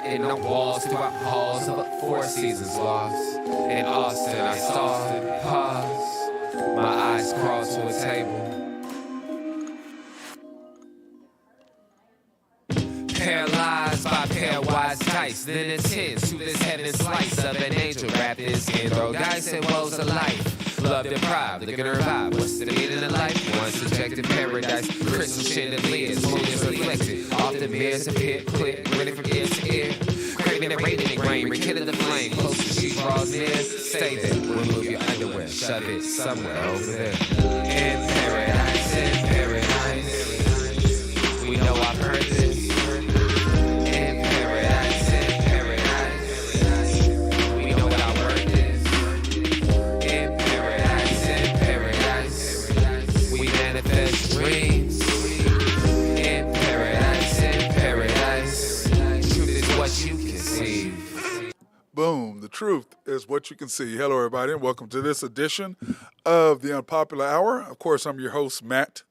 written on walls throughout halls of a Four Seasons lost. In Austin, I saw and paused. My eyes crawled to a table. Paralyzed by pairwise dice, then attends to this heaven slice of an angel wrapped in skin. Throw dice and woes of life. Love deprived, looking to revive. What's the meaning of life? One subjective paradise, crystal chandeliers, motives reflected. Often mirrors appear, click, ready from ear to ear. Craving and radiating rain, rekindling the flame. Close to she draws near. Stay there, remove your underwear, shove it somewhere over there. In paradise, in paradise. We know I've heard this. Dreams in paradise. Truth is what you can see. Boom. The truth is what you can see. Hello, everybody, and welcome to this edition of the Unpopular Hour. Of course, I'm your host, Matt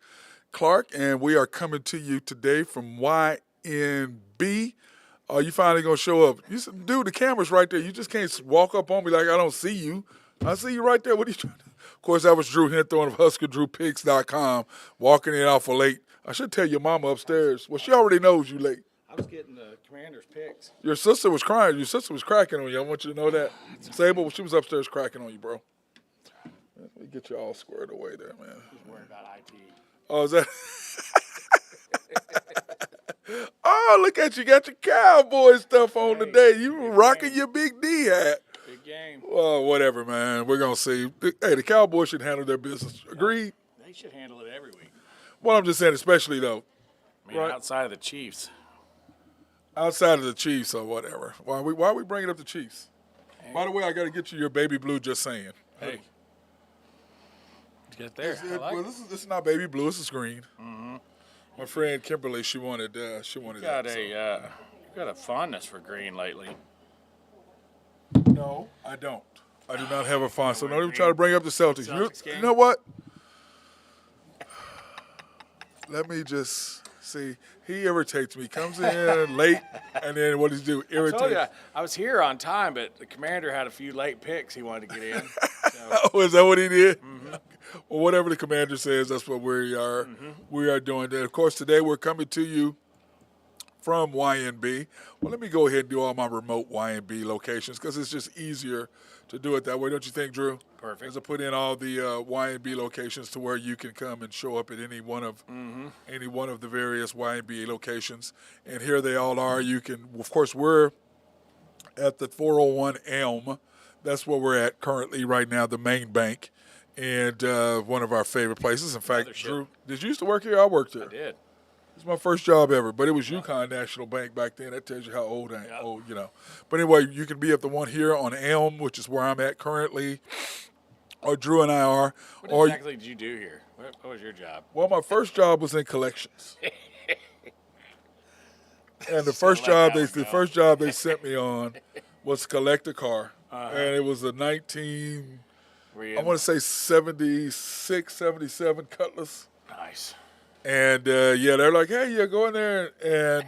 Clark, and we are coming to you today from YNB. You finally going to show up. You said, dude, the camera's right there. You just can't walk up on me like I don't see you. I see you right there. What are you trying to do? Of course, that was Drew Henthorne of HuskerDrewPicks.com, walking in off late. I should tell your mama upstairs. Well, she already knows you late. I was getting the Commander's picks. Your sister was crying. Your sister was cracking on you. I want you to know that. Sable, she was upstairs cracking on you, bro. Let me get you all squared away there, man. He's worried about IT. Oh, is that? Oh, look at you. Got your cowboy stuff on today. You were rocking your Big D hat. Big game. Well, whatever, man. We're going to see. Hey, the Cowboys should handle their business. Agreed? They should handle it every week. Well, I'm just saying, especially, though. I mean, right? outside of the Chiefs. Outside of the Chiefs or whatever. Why are we bringing up the Chiefs? Hey. By the way, I got to get you your baby blue, just saying. Hey. Get there. Well, this is not baby blue. This is green. Mm-hmm. My friend Kimberly, she wanted You that. got a fondness for green lately. No, I don't. I do not have a font. So don't even try to bring up the Celtics. Game? You know what? Let me just see. He irritates me. Comes in late, and then what does he do? I told Irritates. you, I was here on time, but the Commander had a few late picks he wanted to get in. So, Oh, is that what he did? mm-hmm. Well, whatever the commander says, that's what we are. Mm-hmm. We are doing that. Of course, today we're coming to you from YNB. Well, let me go ahead and do all my remote YNB locations because it's just easier to do it that way, don't you think, Drew? Perfect. As I put in all the YNB locations to where you can come and show up at any one of the various YNB locations, and here they all are. You can, of course, we're at the 401 Elm. That's where we're at currently right now, the main bank, and one of our favorite places. In fact, Mothership. Drew, did you used to work here? I worked there. I did. It's my first job ever, but it was Yukon National Bank back then. That tells you how old I am. Old, you know. But anyway, you can be at the one here on Elm, which is where I'm at currently, or Drew and I are. What exactly did you do here? What was your job? Well, my first job was in collections, and the first job they sent me on was collect a car, and it was a I want to say 76, 77 Cutlass. Nice. And, they're like, hey, go in there. And,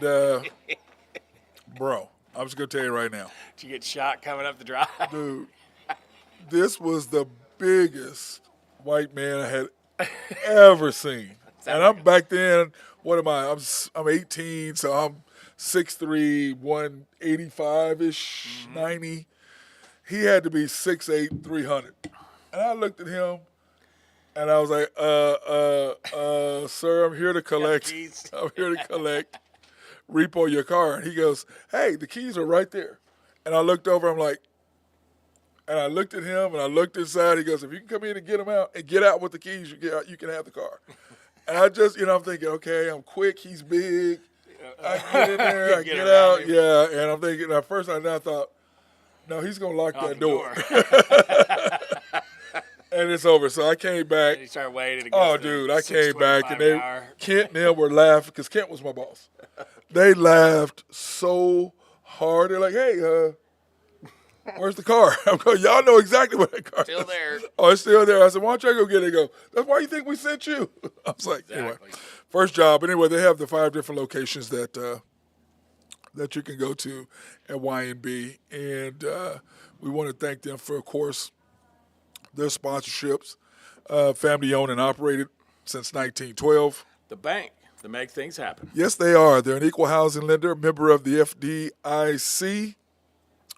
bro, I'm just going to tell you right now. Did you get shot coming up the drive? Dude, this was the biggest white man I had ever seen. And I'm back then, what am I? I'm 18, so I'm 6'3", 185-ish, 90. He had to be 6'8", 300. And I looked at him. And I was like, sir, I'm here to collect. I'm here to collect. Repo your car. And he goes, hey, the keys are right there. And I looked over, and I looked at him, and I looked inside. He goes, if you can come in and get them out, and get out with the keys, you can have the car. And I just, I'm thinking, okay, I'm quick, he's big. I get in there, I get out. Him. Yeah, and I'm thinking, at first I thought, no, he's going to lock that door. And it's over. So I came back. And you started waiting. Oh, dude, I came back, and Kent and them were laughing because Kent was my boss. They laughed so hard. They're like, hey, where's the car? I'm going, y'all know exactly where that car is. Still there. Oh, it's still there. I said, why don't you go get it? They go, that's why you think we sent you. I was like, anyway, first job. Anyway, they have the 5 different locations that that you can go to at YNB. And we want to thank them for, of course, their sponsorships, family owned and operated since 1912. The bank to make things happen. Yes, they are. They're an equal housing lender, member of the FDIC,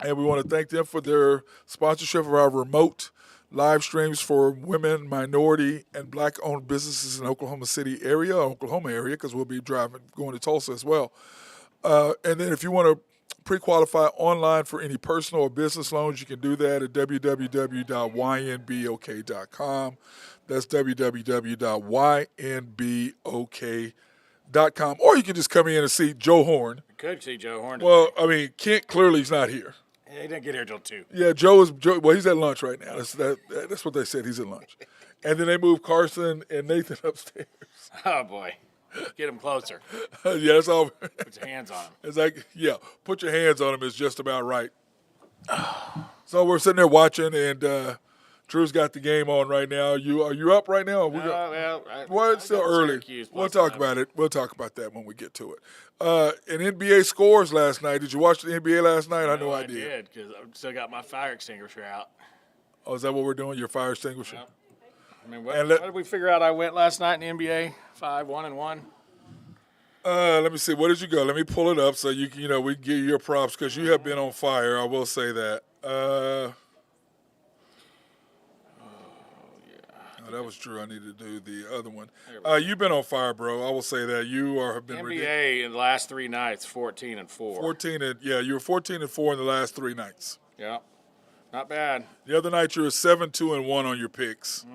and we want to thank them for their sponsorship of our remote live streams for women, minority, and black-owned businesses in Oklahoma City area, Oklahoma area, because we'll be going to Tulsa as well. And then if you want to pre-qualify online for any personal or business loans, you can do that at www.ynbok.com. That's www.ynbok.com. Or you can just come in and see Joe Horn. You could see Joe Horn. Well, I mean, Kent clearly is not here. He didn't get here till 2. Yeah, well, he's at lunch right now. That's what they said. He's at lunch. And then they moved Carson and Nathan upstairs. Oh, boy. Get him closer. Yeah, that's all. Put your hands on him. It's like, yeah, put your hands on him is just about right. So we're sitting there watching, and Drew's got the game on right now. Are you up right now? Well, it's still early. We'll talk about it. We'll talk about that when we get to it. And NBA scores last night. Did you watch the NBA last night? I know I did. I did, because I still got my fire extinguisher out. Oh, is that what we're doing? Your fire extinguisher? Yep. I mean, what did we figure out I went last night in the NBA? 5-1-1. Let me see. Where did you go? Let me pull it up so we can give you your props because you have been on fire. I will say that. That was Drew. I need to do the other one. You've been on fire, bro. I will say that have been NBA in the last 3 nights, 14-4. 14 and you were 14-4 in the last 3 nights. Yeah, not bad. The other night you were 7-2-1 on your picks.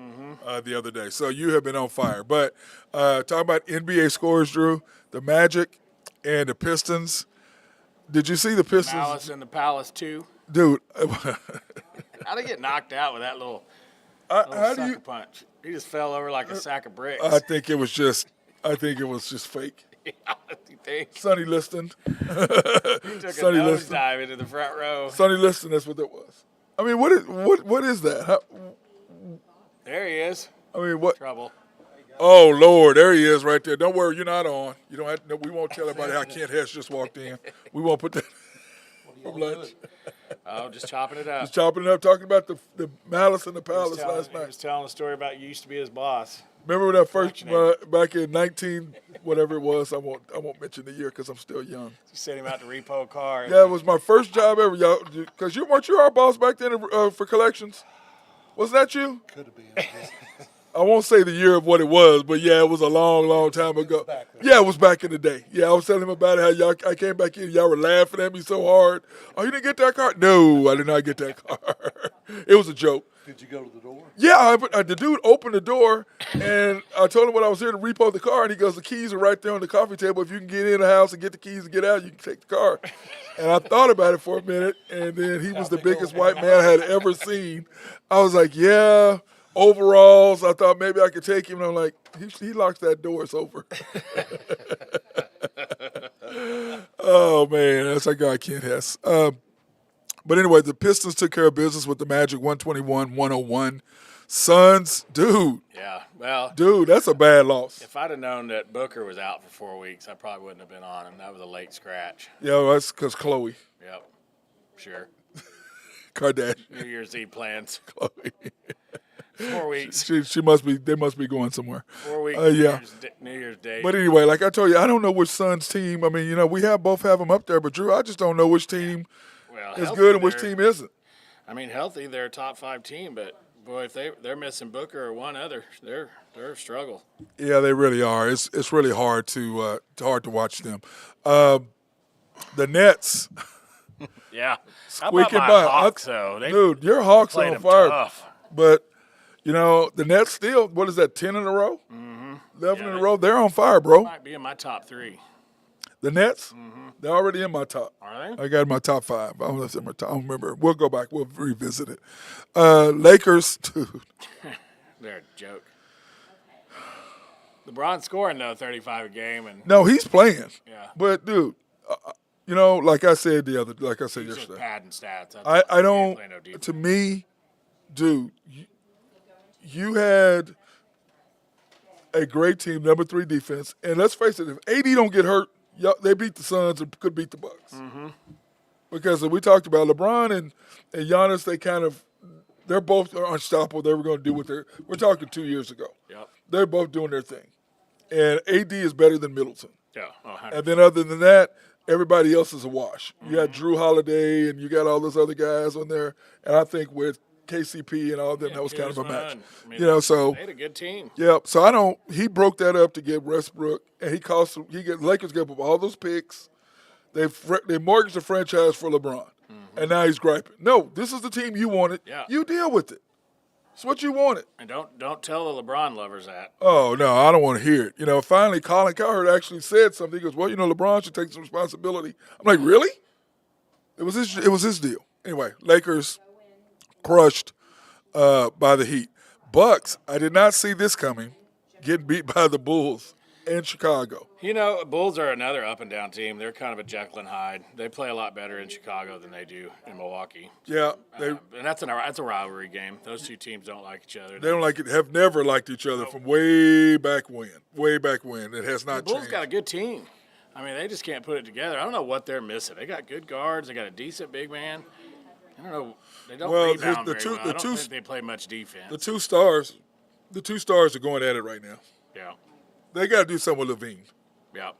The other day, so you have been on fire. But talking about NBA scores, Drew, the Magic and the Pistons. Did you see the Pistons? Malice in the Palace 2. Dude, How'd he get knocked out with that little sucker punch? He just fell over like a sack of bricks. I think it was just fake. You think? Sonny Liston. He took a nosedive into the front row. Sonny Liston, that's what that was. I mean, what is that? There he is. I mean, what? Trouble. Oh Lord, there he is right there. Don't worry, you're not on. You don't have to, we won't tell everybody how Kent Hess just walked in. We won't put that from lunch. Oh, just chopping it up. Just chopping it up, talking about the Malice in the Palace last night. He was telling a story about you used to be his boss. Remember when that first back in 19 whatever it was? I won't mention the year because I'm still young. You sent him out to repo a car. Yeah, it was my first job ever, y'all. Because weren't you our boss back then for collections? Wasn't that you? Could have been. I won't say the year of what it was, but yeah, it was a long, long time ago. Yeah, it was back in the day. Yeah, I was telling him about it, how I came back in, y'all were laughing at me so hard. Oh, you didn't get that car? No, I did not get that car. It was a joke. Did you go to the door? Yeah, the dude opened the door, and I told him when I was here to repo the car, and he goes, the keys are right there on the coffee table. If you can get in the house and get the keys and get out, you can take the car. And I thought about it for a minute, and then he was the biggest white man I had ever seen. I was like, yeah. Overalls, I thought maybe I could take him, and I'm like, he locks that door, it's over. Oh, man, that's our guy, Kent Hess. But anyway, the Pistons took care of business with the Magic 121-101. Suns, dude. Yeah, well. Dude, that's a bad loss. If I'd have known that Booker was out for 4 weeks, I probably wouldn't have been on him. That was a late scratch. Yeah, well, that's because Chloe. Yep, sure. Kardashian. New Year's Eve plans. Chloe. 4 weeks. She must be. They must be going somewhere. 4 weeks. Yeah. New Year's Day. But anyway, like I told you, I don't know which Suns team. I mean, we both have them up there, but Drew, I just don't know which team is good and which team isn't. I mean, healthy, they're a top 5 team, but boy, if they're missing Booker or one other, they're a struggle. Yeah, they really are. It's really hard to watch them. The Nets. Yeah. Squeaking How about by. my Hawks, though? Dude, your Hawks are on fire. Tough. But, the Nets still, what is that, 10 in a row? Mm-hmm. 11 in a row? They're on fire, bro. Might be in my top 3. The Nets? Mm-hmm. They're already in my top. Are they? I got my top 5. I don't know if they're my top. I don't remember. We'll go back. We'll revisit it. Lakers, dude. They're a joke. LeBron's scoring, though, 35 a game. No, he's playing. Yeah. But, dude, like I said yesterday. Just padding stats. I don't, to me, dude, you had a great team, number 3 defense. And let's face it, if AD don't get hurt, They beat the Suns and could beat the Bucks. Because we talked about LeBron and Giannis, they're both unstoppable. They were going to do we're talking 2 years ago. Yep. They're both doing their thing. And AD is better than Middleton. Yeah. Oh, And then other than that, everybody else is a wash. You got Drew Holiday and you got all those other guys on there. And I think with KCP and all of them, that was kind of a match. I mean, so they had a good team. yeah. So he broke that up to get Westbrook, and Lakers gave up all those picks. They mortgaged the franchise for LeBron, and now he's griping. No, this is the team you wanted. Yeah. You deal with it. It's what you wanted. And don't tell the LeBron lovers that. Oh, no, I don't want to hear it. Finally, Colin Cowherd actually said something. He goes, well, LeBron should take some responsibility. I'm like, really? It was his deal. Anyway, Lakers crushed by the Heat. Bucks, I did not see this coming, getting beat by the Bulls in Chicago. Bulls are another up and down team. They're kind of a Jekyll and Hyde. They play a lot better in Chicago than they do in Milwaukee. Yeah, and that's a rivalry game. Those two teams don't like each other. They don't have never liked each other from way back when. Way back when. It has not the Bulls changed. got a good team. I mean, they just can't put it together. I don't know what they're missing. They got good guards. They got a decent big man. I don't know. They don't rebound very well. I don't think they play much defense. The two stars are going at it right now. Yeah. They got to do something with Levine. Yeah.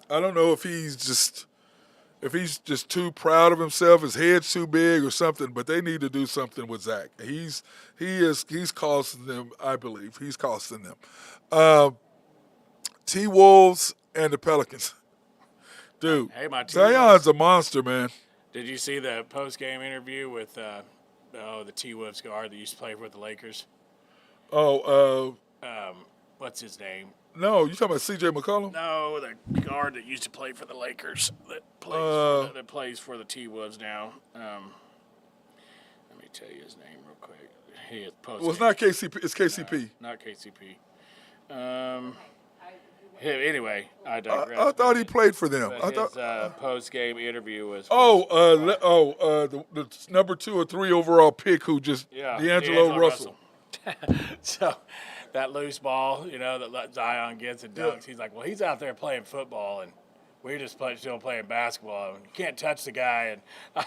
I don't know if he's just too proud of himself, his head's too big or something, but they need to do something with Zach. He's costing them, I believe. He's costing them. T-Wolves and the Pelicans. Dude, hey, my Zion's a monster, man. Did you see the post-game interview with the T-Wolves guard that used to play for the Lakers? What's his name? No, you talking about C.J. McCollum? No, the guard that used to play for the Lakers that plays for the T-Wolves now. Let me tell you his name real quick. He is post. Well, it's not KCP. It's KCP. No, not KCP. Anyway, I digress. I thought he played for them. His post-game interview was. The number 2 or 3 overall pick who just D'Angelo Russell. So that loose ball, that Zion gets and dunks. He's like, well, he's out there playing football, and we're just still playing basketball. And you can't touch the guy. And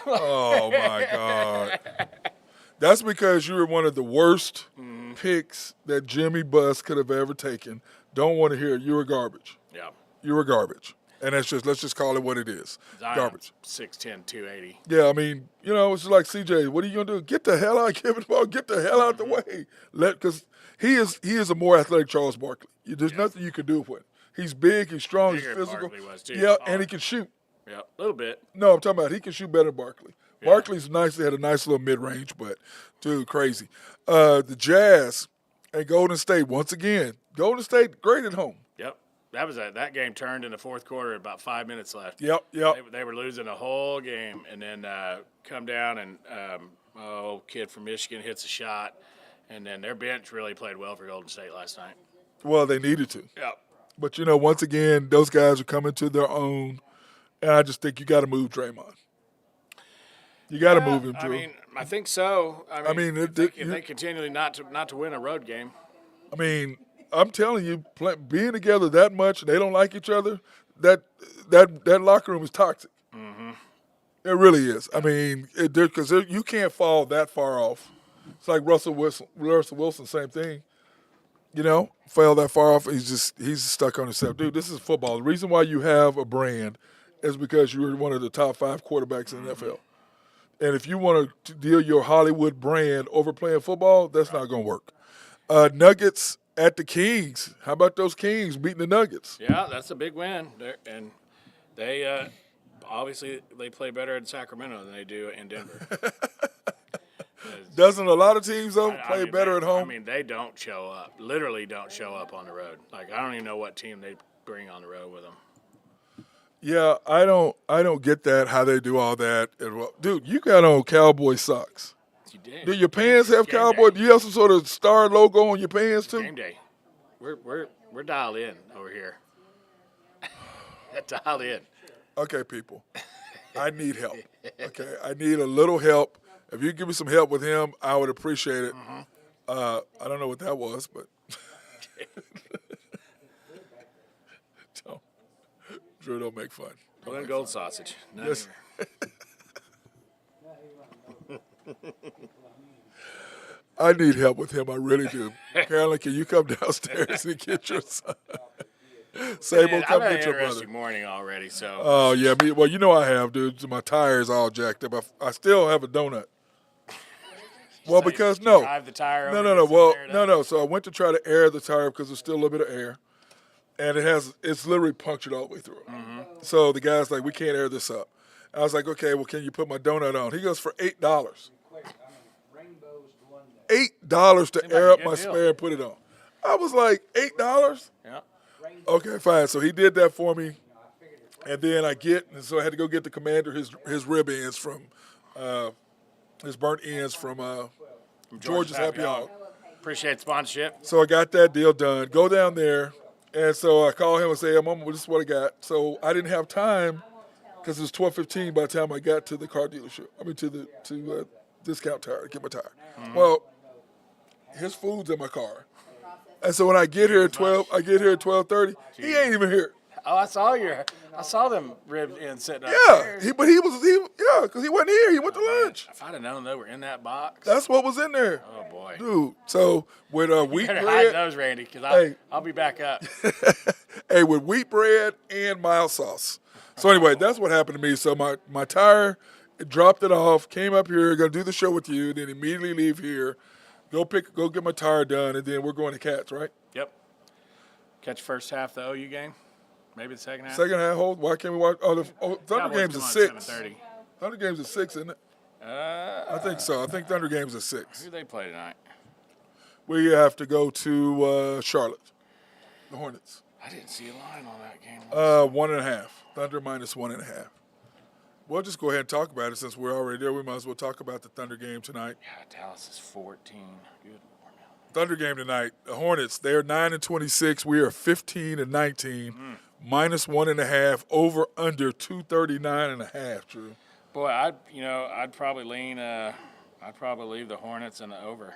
oh my God, that's because you were one of the worst picks that Jimmy Buss could have ever taken. Don't want to hear it. You were garbage. Yeah, you were garbage. And let's just call it what it is. Zion's garbage. 6'10", 280. Yeah, I mean, it's like CJ. What are you gonna do? Get the hell out, give it the ball. Get the hell out the way. Because he is a more athletic Charles Barkley. There's nothing you can do with him. He's big. He's strong. He's physical. Barkley was too. Yeah, and he can shoot. Yeah, a little bit. No, I'm talking about he can shoot better than Barkley. Yeah. Barkley's nice. They had a nice little mid range, but dude, crazy. The Jazz and Golden State once again. Golden State great at home. Yep. That game turned in the fourth quarter at about 5 minutes left. Yep. They were losing the whole game, and then come down and kid from Michigan hits a shot, and then their bench really played well for Golden State last night. Well, they needed to. Yep. But once again, those guys are coming to their own, and I just think you got to move Draymond. You got to move him, Drew. I think so. If they continue not to win a road game. I mean, I'm telling you, being together that much, they don't like each other. That locker room is toxic. Mm-hmm. It really is. I mean, because you can't fall that far off. It's like Russell Wilson, same thing. Fell that far off. He's stuck on himself, dude. This is football. The reason why you have a brand is because you're one of the top 5 quarterbacks in the NFL. And if you want to deal your Hollywood brand over playing football, that's not going to work. Nuggets at the Kings. How about those Kings beating the Nuggets? Yeah, that's a big win. And they obviously they play better in Sacramento than they do in Denver. Doesn't a lot of teams, though, play better at home? I mean, they don't show up. Literally don't show up on the road. Like, I don't even know what team they bring on the road with them. Yeah, I don't get that, how they do all that. Dude, you got on cowboy socks. You did. Do your pants have cowboy? Do you have some sort of star logo on your pants, too? Game day. We're dialed in over here. Dialed in. Okay, people. I need help. Okay, I need a little help. If you give me some help with him, I would appreciate it. Mm-hmm. I don't know what that was, but Drew, don't make fun. Well, then gold sausage. Not Yes. I need help with him. I really do. Carolyn, can you come downstairs and get your son? Sable, come I've had get an your brother. interesting morning already, so. Oh, yeah. Well, you know I have, dude. My tire's all jacked up. I still have a donut. Well, So because you no. drive the tire No, over no, no. and Well, air it no, up? no. So I went to try to air the tire because there's still a little bit of air, and it's literally punctured all the way through. Mm-hmm. So the guy's like, we can't air this up. I was like, okay, well, can you put my donut on? He goes, for $8. $8 to air up a good my deal. spare and put it on. I was like, $8? Yeah. Okay, fine. So he did that for me, and then and so I had to go get the commander his rib ends from, his burnt ends from George's Happy Hour. Appreciate sponsorship. So I got that deal done. Go down there, and so I call him and say, "Mama, this is what I got." So I didn't have time because it was 12:15 by the time I got to the car dealership. I mean, to Discount Tire to get my tire. Mm-hmm. Well, his food's in my car, and so when I get here at 12:30. He ain't even here. Oh, I saw them rib ends sitting up Yeah, there. because he wasn't here. He went to lunch. If I'd have known they were in that box. That's what was in there. Oh boy. Dude, so with wheat Better hide bread, those, Randy, because I'll be back up. hey, with wheat bread and mild sauce. So anyway, that's what happened to me. So my tire, dropped it off, came up here, gonna do the show with you, then immediately leave here, go get my tire done, and then we're going to Cats, right? Yep. Catch first half of the OU game. Maybe the second half. Second half hold. Why can't we watch? Thunder Cowboys game's come at on 6. 7:30. Thunder game's at 6, isn't it? I think so. I think Thunder game's at 6. Who do they play tonight? We have to go to Charlotte, the Hornets. I didn't see a line on that game. 1.5. Thunder minus 1.5. We'll just go ahead and talk about it since we're already there. We might as well talk about the Thunder game tonight. Yeah, Dallas is 14. Good Lord. Thunder game tonight. The Hornets, they're 9-26. We are 15-19. Minus 1.5. Over under 239.5. Drew. Boy, I'd probably lean. I'd probably leave the Hornets in the over.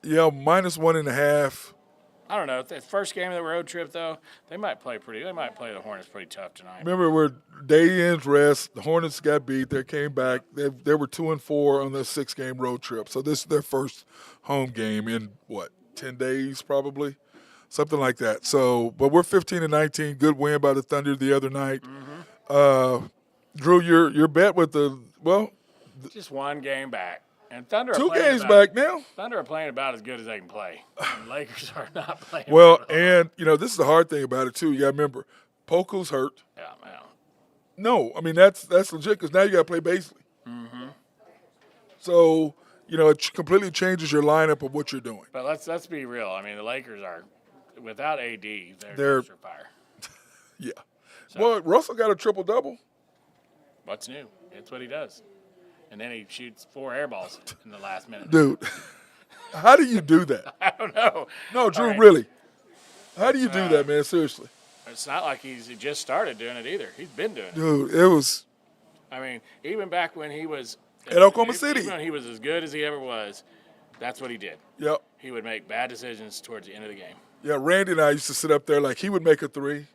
Yeah, minus 1.5. I don't know. The first game of the road trip, though, they might play the Hornets pretty tough tonight. Remember, we're day ends rest. The Hornets got beat. They came back. They were 2-4 on their 6-game road trip. So this is their first home game in 10 days probably, something like that. So, but we're 15-19. Good win by the Thunder the other night. Drew, your bet with Just one game back. And Thunder are 2 playing games back now. Thunder are playing about as good as they can play. And the Lakers are not playing. Well, well. and this is the hard thing about it too. You got to remember, Poku's hurt. Yeah, man. No, I mean that's legit because now you got to play Baisley. So it completely changes your lineup of what you're doing. But let's be real. I mean, the Lakers are without AD. They're dumpster fire. Yeah. Well, Russell got a triple double. What's new? It's what he does. And then he shoots 4 air balls in the last minute. Dude, how do you do that? I don't know. No, Drew, All right. really. How do you do that, man? Seriously. It's not like he just started doing it either. He's been doing it. Dude, it was I mean, even back when he was at Oklahoma City. Even when he was as good as he ever was, that's what he did. Yep. He would make bad decisions towards the end of the game. Yeah, Randy and I used to sit up there like he would make a 3.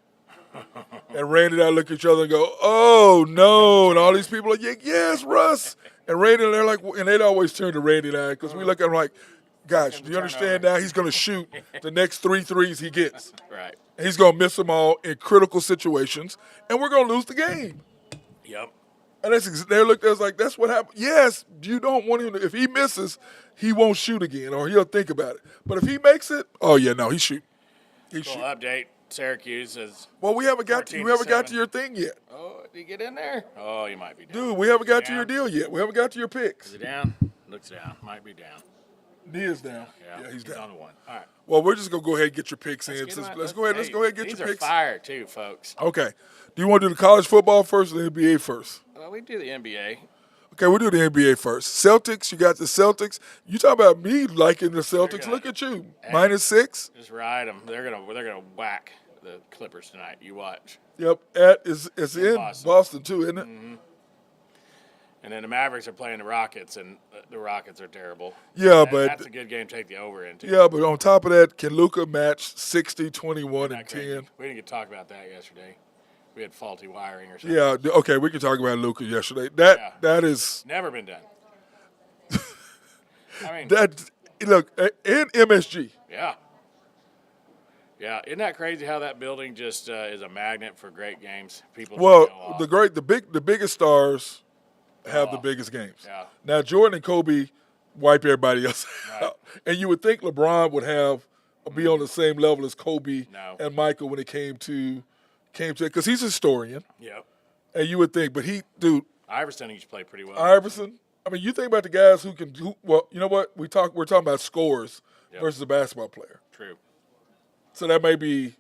And Randy and I look at each other and go, oh, no. And all these people are like, yes, Russ. And Randy and they're like, and they'd always turn to Randy and I because we look at him like, gosh, do you understand now? He's going to shoot the next 3 threes he gets. Right. And he's going to miss them all in critical situations, and we're going to lose the game. Yep. And they looked at us like, that's what happened. Yes, you don't want him to. If he misses, he won't shoot again, or he'll think about it. But if he makes it, oh, yeah, no, he shoot. He Cool shoot. update. Syracuse is. Well, we haven't got to 14-7. your thing yet. Oh, did he get in there? Oh, you might be down. Dude, we haven't got to Down? your deal yet. We haven't got to your picks. Is he down? Looks down. Might be down. He is down. Yeah, He's down. on the 1. All right. Well, we're just going to go ahead and get your picks in. Get him out. Let's go ahead and get these your are picks. fire, too, folks. Okay. Do you want to do the college football first or the NBA first? Well, we do the NBA. Okay, we'll do the NBA first. Celtics, you got the Celtics. You talk about me liking the Celtics. gonna- Look at you. -6. Just ride them. They're gonna whack the Clippers tonight. You watch. Yep. It's in Boston. Boston too, isn't it? And then the Mavericks are playing the Rockets, and the Rockets are terrible. Yeah, That's a good game to take the over into. Yeah, but on top of that, can Luka match 60, 21, and 10? We didn't get to talk about that yesterday. We had faulty wiring or something. Yeah, okay, we can talk about Luka yesterday. That is never been done. I mean, look, in MSG. Yeah. Yeah, isn't that crazy how that building just is a magnet for great games? People. Well, the biggest stars have the biggest games. Yeah. Now Jordan and Kobe wipe everybody else Right. out, and you would think LeBron would be on the same level as Kobe and Michael when it came to because he's a historian. Yep. And you would think, but Iverson used to play pretty well. Iverson. I mean, you think about the guys who can do well. You know what? We're talking about scores versus a basketball player. True. So that may be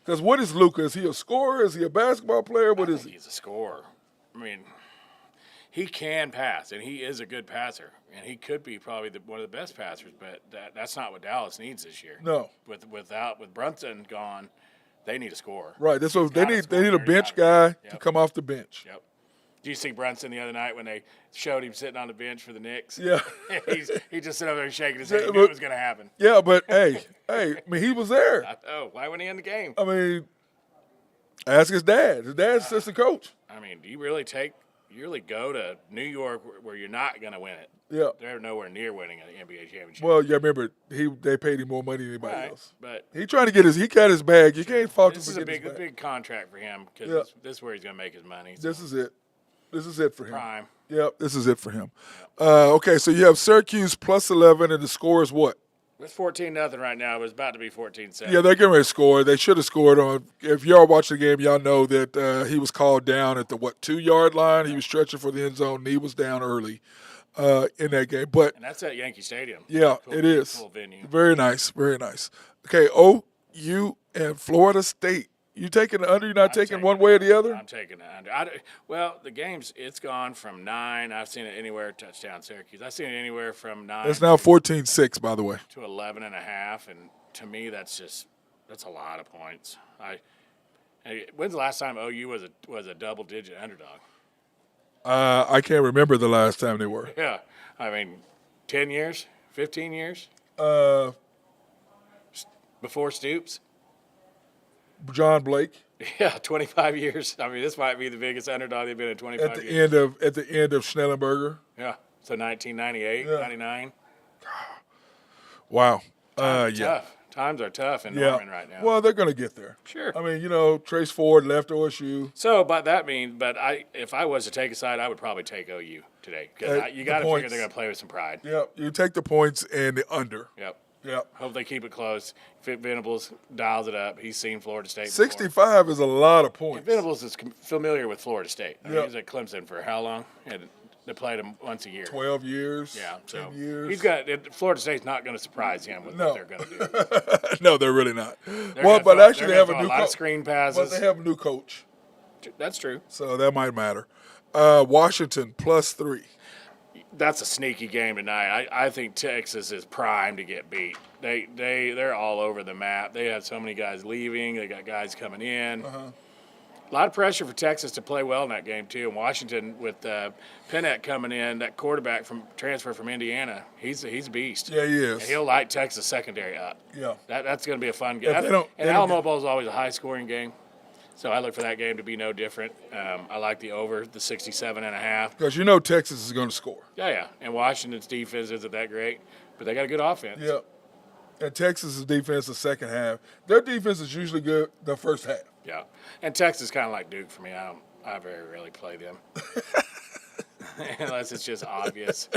because what is Luka? Is he a scorer? Is he a basketball player? What is he? He's a scorer. I mean, he can pass, and he is a good passer, and he could be probably one of the best passers. But that's not what Dallas needs this year. No. With Brunson gone, they need a scorer. Right. That's what they need. They need a bench guy to come off the bench. Yep. Did you see Brunson the other night when they showed him sitting on the bench for the Knicks? Yeah. he just sat over there shaking his head. He knew it was going to happen. Yeah, but hey, I mean, he was there. Why wasn't he in the game? I mean, ask his dad. His dad's assistant coach. I mean, do you really go to New York where you're not going to win it? Yeah. They're nowhere near winning an NBA championship. Well, yeah, remember they paid him more money than anybody else. But he trying to he got his bag. You can't fault him. This is a big contract for him because this is where he's going to make his money. So. This is it. This is it for him. Prime. Yep, this is it for him. Okay, so you have Syracuse plus 11, and the score is what? It's 14-0 right now, but it's about to be 14-7. Yeah, they're getting ready to score. They should have scored on. If y'all watch the game, y'all know that he was called down at the 2-yard line. He was stretching for the end zone. And he was down early in that game. And that's at Yankee Stadium. Yeah, it is. Full venue. Very nice, very nice. Okay, OU and Florida State. You taking the under? You're not taking one way or the other? I'm taking the under. Well, the game's it's gone from 9. I've seen it anywhere touchdown Syracuse. I've seen it anywhere from 9. It's now 14-6, by the way. To 11.5, and to me that's a lot of points. When's the last time OU was a double-digit underdog? I can't remember the last time they were. Yeah, I mean, 10 years, 15 years. Before Stoops. John Blake. Yeah, 25 years. I mean, this might be the biggest underdog they've been in 25 years. At the end of Schnellenberger. Yeah, so 1998, 99. Wow. Tough. Times are tough in Norman right now. Well, they're going to get there. Sure. I mean, Trace Ford left OSU. So, if I was to take a side, I would probably take OU today because you got to figure they're going to play with some pride. Yep. You take the points and the under. Yep. Yep. Hope they keep it close. Venables dials it up. He's seen Florida State. 65 is a lot of points. Venables is familiar with Florida State. He was at Clemson for how long? And they played him once a year. 12 years. Yeah. 10 years. Florida State's not going to surprise him with what they're going to do. No, they're really not. They have a new lot of screen passes. But they have a new coach. That's true. So that might matter. Washington plus 3. That's a sneaky game tonight. I think Texas is primed to get beat. They're all over the map. They have so many guys leaving. They got guys coming in. A lot of pressure for Texas to play well in that game too. And Washington with Pennant coming in, that quarterback transfer from Indiana, he's a beast. Yeah, he is. And he'll light Texas secondary up. Yeah, that's going to be a fun game. Alamo Bowl is always a high scoring game. So I look for that game to be no different. I like the over, the 67.5. Because Texas is going to score. Yeah. And Washington's defense isn't that great, but they got a good offense. Yeah. And Texas's defense the second half. Their defense is usually good the first half. Yeah. And Texas is kind of like Duke for me. I very rarely play them. Unless it's just obvious.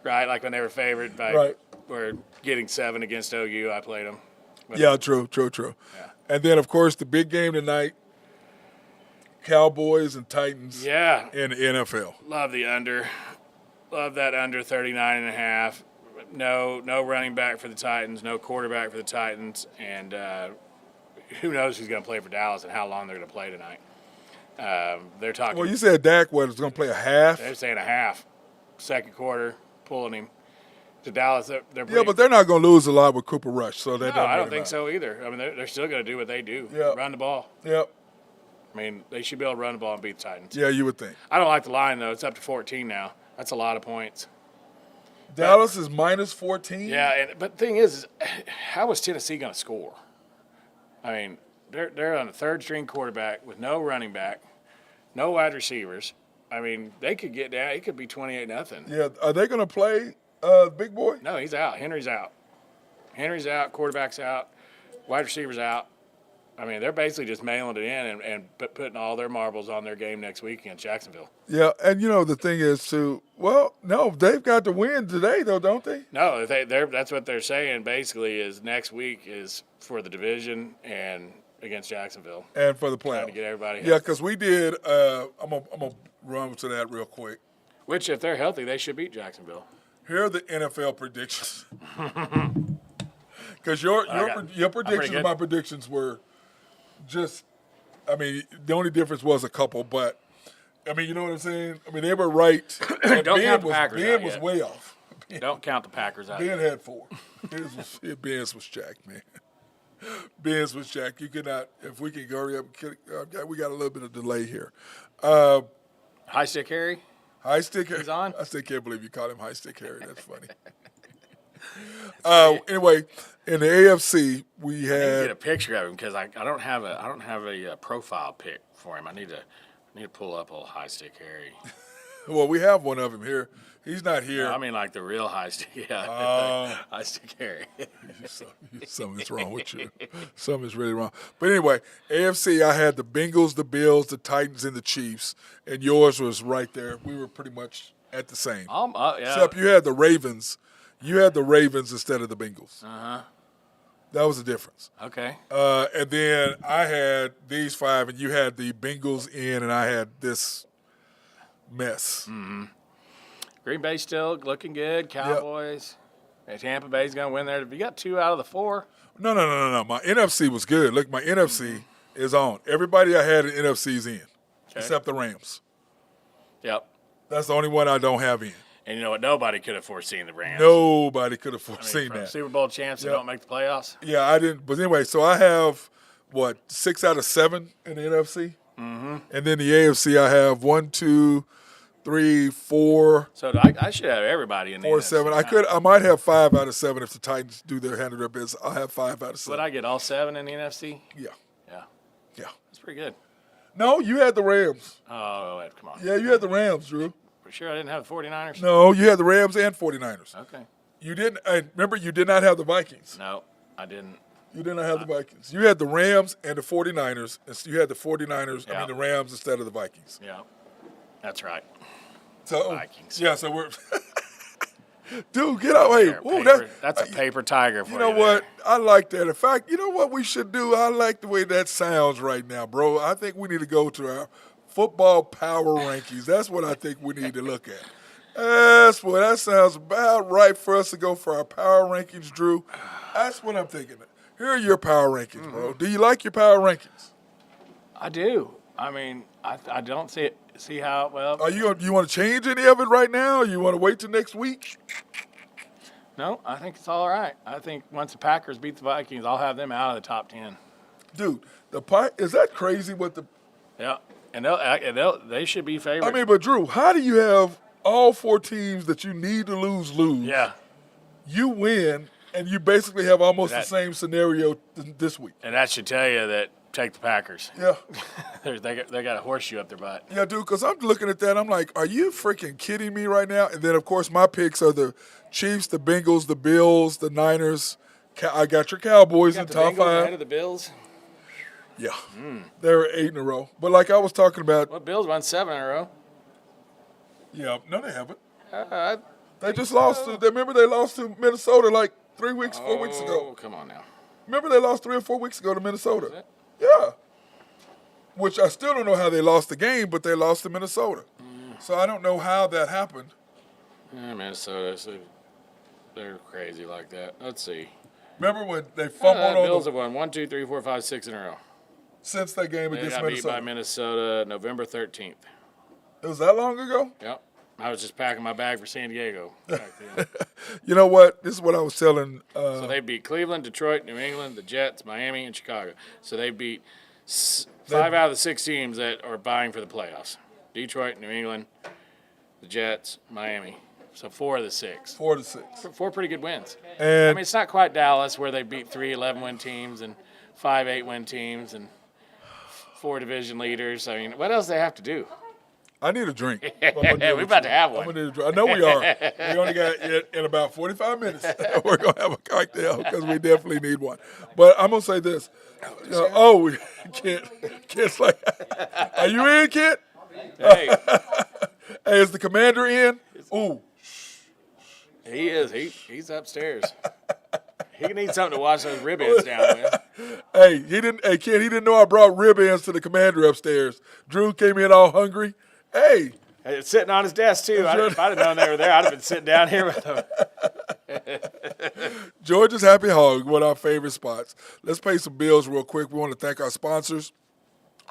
Right? Like when they were favored by we're getting 7 against OU, I played them. But, yeah, true. Yeah. And then, of course, the big game tonight, Cowboys and Titans in the NFL. Love the under. Love that under 39.5. No running back for the Titans, no quarterback for the Titans, and who knows who's going to play for Dallas and how long they're going to play tonight. They're talking. Well, you said Dak was going to play a half. They're saying a half. Second quarter, pulling him. To Dallas, but they're not going to lose a lot with Cooper Rush, so that I don't think so either. I mean, they're still going to do what they do, run the ball. Yep. I mean, they should be able to run the ball and beat the Titans. Yeah, you would think. I don't like the line, though. It's up to 14 now. That's a lot of points. Dallas is minus 14? Yeah, but the thing is how was Tennessee going to score? I mean, they're on a third-string quarterback with no running back, no wide receivers. I mean, they could get down. It could be 28-0. Yeah, are they going to play Big Boy? No, he's out. Henry's out. Henry's out. Quarterback's out. Wide receivers out. I mean, they're basically just mailing it in and putting all their marbles on their game next week against Jacksonville. Yeah, and the thing is, too, well, no, they've got to win today, though, don't they? No, that's what they're saying basically is next week is for the division and against Jacksonville. And for the playoffs. Trying to get everybody Yeah, because we did, I'm going to run to that real quick. Which, if they're healthy, they should beat Jacksonville. Here are the NFL predictions. Because your predictions and my predictions were just, I mean, the only difference was a couple, but, I mean, you know what I'm saying? I mean, they were right. Don't count the Packers Ben out was yet. way off. Don't count the Packers out. Ben had 4. Ben's was jacked, man. Ben's was jacked. You cannot, if we can hurry up, we got a little bit of delay here. High stick Harry? High stick Harry. He's on? I still can't believe you called him High Stick Harry. That's funny. Anyway, in the AFC, we I need to had get a picture of him because I don't have a profile pic for him. I need to pull up old High Stick Harry. well, we have one of him here. He's not here. I mean, like the real High Stick. Yeah, High Stick Harry. Something's wrong with you. Something's really wrong. But anyway, AFC, I had the Bengals, the Bills, the Titans, and the Chiefs, and yours was right there. We were pretty much at the same. Yeah. Except you had the Ravens. You had the Ravens instead of the Bengals. Uh-huh. That was the difference. Okay. And then I had these 5, and you had the Bengals in, and I had this mess. Mm-hmm. Green Bay still looking good. Cowboys. Yep. Tampa Bay's going to win there. You got 2 out of the 4. No. My NFC was good. Look, my NFC is on. Everybody I had in NFC's in, except the Rams. Yep. That's the only one I don't have in. And you know what? Nobody could have foreseen the Rams. Nobody could have foreseen from that. Super Bowl champs that don't make the playoffs. Yeah, I didn't. But anyway, so I have, 6 out of 7 in the NFC? Mm-hmm. And then the AFC, I have 1, 2, 3, 4. So I should have everybody in the 4, NFC 7. now. I might have 5 out of 7 if the Titans handle their business. I'll have 5 out of 7. Would I get all 7 in the NFC? Yeah. Yeah. That's pretty good. No, you had the Rams. Oh, come on. Yeah, you had the Rams, Drew. For sure I didn't have the 49ers? No, you had the Rams and 49ers. Okay. You didn't. Remember, you did not have the Vikings. No, I didn't. You did not have the Vikings. You had the Rams and the 49ers. And you had the 49ers, Yeah. the Rams instead of the Vikings. Yeah. That's right. So, Vikings. Yeah, so we're. Dude, get out. Hey, That's a paper tiger for you. You know what? I like that. In fact, you know what we should do? I like the way that sounds right now, bro. I think we need to go to our football power rankings. That's what I think we need to look at. That sounds about right for us to go for our power rankings, Drew. That's what I'm thinking. Here are your power rankings, bro. Do you like your power rankings? I do. I mean, I don't see how well. Are you want to change any of it right now? Or you want to wait till next week? No, I think it's all right. I think once the Packers beat the Vikings, I'll have them out of the top 10. Dude, is that crazy? What the? Yeah, and they should be favored. I mean, but Drew, how do you have all 4 teams that you need to lose? Yeah. You win, and you basically have almost the same scenario this week. And that should tell you that take the Packers. Yeah. they got a horseshoe up their butt. Yeah, dude, because I'm looking at that. I'm like, are you freaking kidding me right now? And then, of course, my picks are the Chiefs, the Bengals, the Bills, the Niners. I got your Cowboys in top 5. Ahead of the Bills? Yeah. They were 8 in a row. But like I was talking about. Well, Bills won 7 in a row. Yeah. No, they haven't. They just lost. Remember they lost to Minnesota like 4 weeks ago. Oh, come on now. Remember they lost 3 or 4 weeks ago to Minnesota. Yeah. Which I still don't know how they lost the game, but they lost to Minnesota. So I don't know how that happened. Minnesota, they're crazy like that. Let's see. Remember when they fumbled on Bills have won 1, 2, 3, 4, 5, 6 in a row. Since that game They against got Minnesota. beat by Minnesota November 13th. It was that long ago? Yep. I was just packing my bag for San Diego back then. You know what? This is what I was telling. So they beat Cleveland, Detroit, New England, the Jets, Miami, and Chicago. So they beat 5 out of the 6 teams that are vying for the playoffs. Detroit, New England, the Jets, Miami. So 4 of the 6. 4 of the 6. 4 pretty good wins. And I mean, it's not quite Dallas where they beat 3 11-win teams and 5 8-win teams and 4 division leaders. I mean, what else do they have to do? I need a drink. We're about to have I'm one. gonna need a drink. I know we are. We only got it in about 45 minutes. We're going to have a cocktail because we definitely need one. But I'm going to say this. Kent's like, are you in, Kent? Hey, Hey, is the commander in? Ooh. he is. He's upstairs. He needs something to wash those rib ends down with. Hey, Kent, he didn't know I brought rib ends to the commander upstairs. Drew came in all hungry. Hey. It's sitting on his desk, too. If I'd have known they were there, I'd have been sitting down here with them. George's Happy Hog, one of our favorite spots. Let's pay some bills real quick. We want to thank our sponsors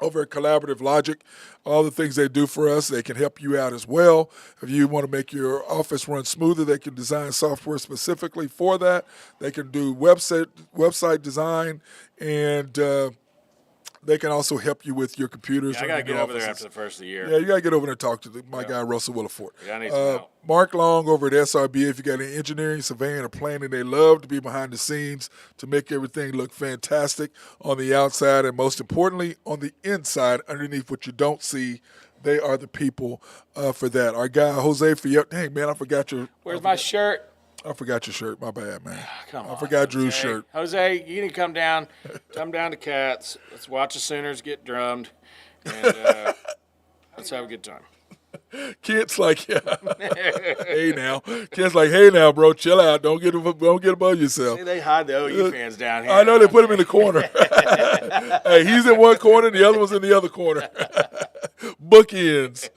over at Collaborative Logic. All the things they do for us, they can help you out as well. If you want to make your office run smoother, they can design software specifically for that. They can do website design, and they can also help you with your computers. Yeah, I got to get over there after the first of the year. Yeah, you got to get over there and talk to my guy, Russell Williford. Yeah, I need some help. Mark Long over at SRB, if you got any engineering, surveying, or planning, they love to be behind the scenes to make everything look fantastic on the outside and, most importantly, on the inside, underneath what you don't see. They are the people for that. Our guy, Jose Fiat. Hey, man, I forgot your – Where's my shirt? I forgot your shirt. My bad, man. Come on. I forgot Drew's shirt. Jose, you need to come down to Cats. Let's watch the Sooners get drummed, and let's have a good time. Kid's like, yeah. Hey now. Kid's like, hey now, bro, chill out. Don't get above yourself. See, they hide the OU fans down here. I know they put him in the corner. Hey, he's in one corner, and the other one's in the other corner. Bookends.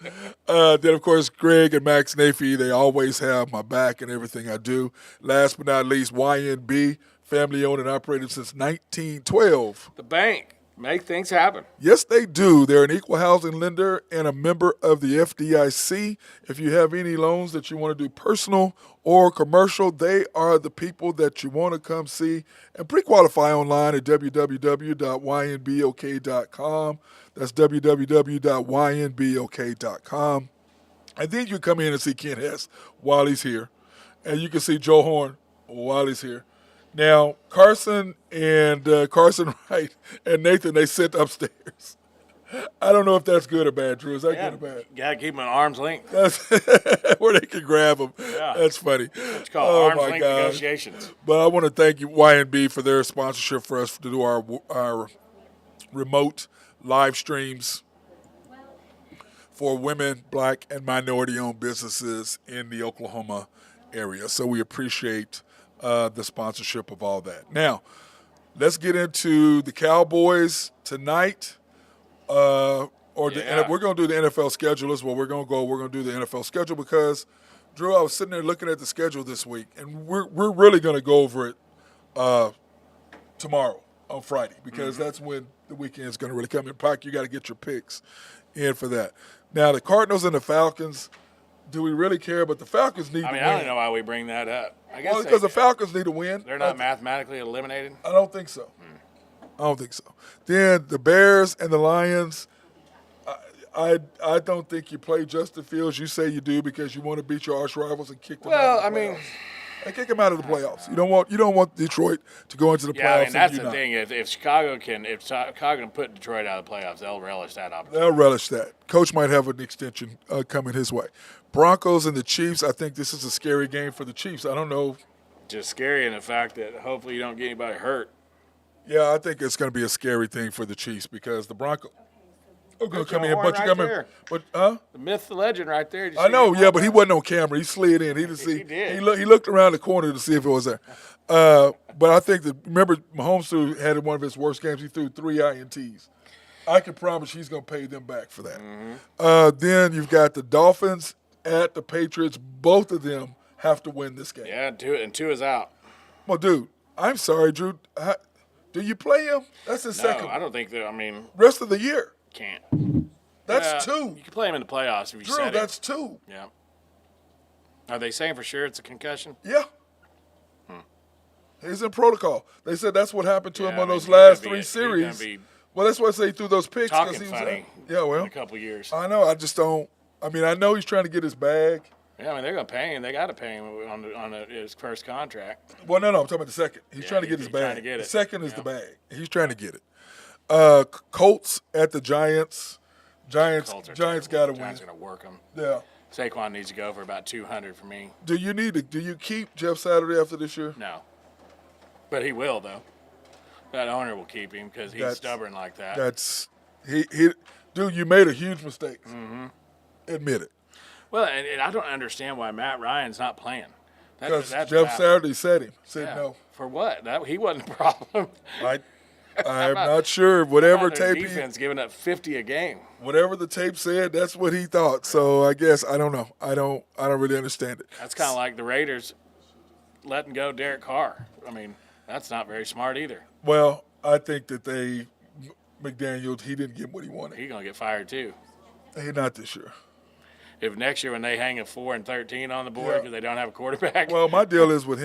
Then, of course, Greg and Max Nafee, they always have my back in everything I do. Last but not least, YNB, family owned and operated since 1912. The bank. Make things happen. Yes, they do. They're an equal housing lender and a member of the FDIC. If you have any loans that you want to do personal or commercial, they are the people that you want to come see and pre-qualify online at www.ynbok.com. That's www.ynbok.com. And then you come in and see Ken Hess while he's here. And you can see Joe Horn while he's here. Now, Carson Wright and Nathan, they sit upstairs. I don't know if that's good or bad, Drew. Is that good or bad? You got to keep them at arm's length. That's where they can grab them. Yeah. That's funny. It's called arm's length negotiations. But I want to thank you, YNB, for their sponsorship for us to do our remote live streams for women, black, and minority-owned businesses in the Oklahoma area. So we appreciate the sponsorship of all that. Now, let's get into the Cowboys tonight. We're going to do the NFL schedule as well. We're going to do the NFL schedule because, Drew, I was sitting there looking at the schedule this week, and we're really going to go over it tomorrow on Friday because that's when the weekend is going to really come in. Pac, you got to get your picks in for that. Now, the Cardinals and the Falcons, do we really care? But the Falcons need to win. I don't know why we bring that up. I guess because the Falcons need to win. They're not mathematically eliminated? I don't think so. I don't think so. Then the Bears and the Lions, I don't think you play Justin Fields. You say you do because you want to beat your arch rivals and kick them out of the playoffs. And kick them out of the playoffs. You don't want Detroit to go into the playoffs. I mean, that's the thing. If Chicago can put Detroit out of the playoffs, they'll relish that opportunity. They'll relish that. Coach might have an extension coming his way. Broncos and the Chiefs, I think this is a scary game for the Chiefs. I don't know. Just scary in the fact that hopefully you don't get anybody hurt. Yeah, I think it's going to be a scary thing for the Chiefs because the Broncos are going to come in. But The myth, the legend right there. I know, yeah, but he wasn't on camera. He slid in. He looked around the corner to see if it was there. But I think remember Mahomes had one of his worst games. He threw 3 INTs. I can promise he's going to pay them back for that. Mm-hmm. Then you've got the Dolphins at the Patriots. Both of them have to win this game. Yeah, two is out. Well, dude, I'm sorry, Drew. Do you play him? That's his second. No, I don't think that. I mean, rest of the year. Can't. That's 2. You can play him in the playoffs if you Drew, that's 2. Yeah. Are they saying for sure it's a concussion? Yeah. He's in protocol. They said that's what happened to him on those last 3 series. Well, that's why I say he threw those picks. Talking he was, funny. Yeah, well. In a couple years. I know. I just don't. I mean, I know he's trying to get his bag. Yeah, I mean, they're going to pay him. They got to pay him on his first contract. Well, no. I'm talking about the second. He's trying to get his he's bag. trying to get The it. second is the bag. He's trying to get it. Colts at the Giants. Giants got to win. Giants are going to work them. Yeah. Saquon needs to go for about 200 for me. Do you keep Jeff Saturday after this year? No. But he will, though. That owner will keep him because he's stubborn like that. Dude, you made a huge mistake. Mm-hmm. Admit it. Well, and I don't understand why Matt Ryan's not playing. Because Jeff Saturday said no. For what? He wasn't the problem. I'm not sure. Whatever their tape defense giving up 50 a game. Whatever the tape said, that's what he thought. So I guess I don't know. I don't really understand it. That's kind of like the Raiders letting go Derek Carr. I mean, that's not very smart either. Well, I think that McDaniels, he didn't get what he wanted. He's gonna get fired too. Hey, not this year. If next year when they hang a 4-13 on the board because they don't have a quarterback. Well, my deal is with him.